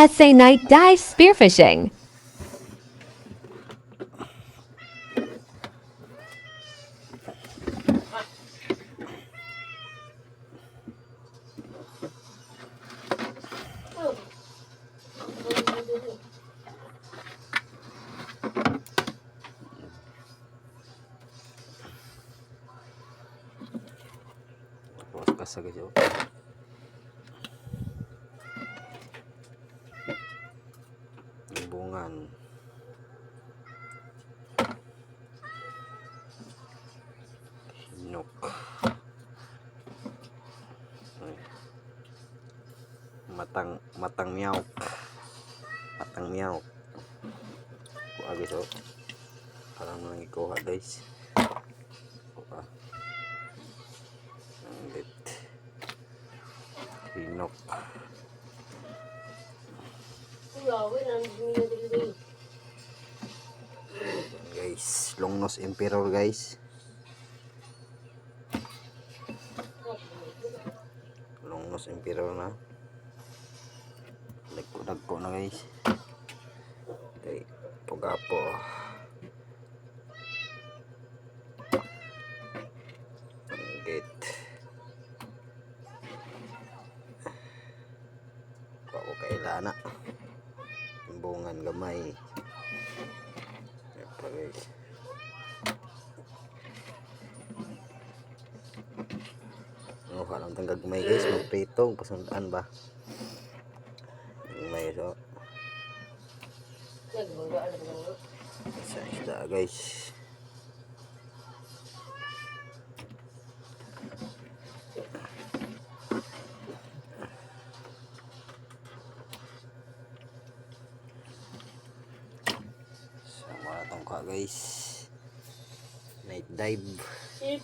SA Night Dive Spearfishing. Tapos kasag ito. Bungan. Hinok. Matang miyaw. Matang miyaw. Kuha guys oh. Parang nang ikuha guys. Kuha. Anglit. Hinok. Guys, long nose emperor guys. Long nose emperor na. Dagko na guys. Okay, pugapo. Gate. Ako kailana. Bungan gamay. Ito guys. Nuha lang tang gagmay guys, magpritong pasundaan ba. Gagmay so. Sa isda guys. Sama na tong ka guys. Night dive.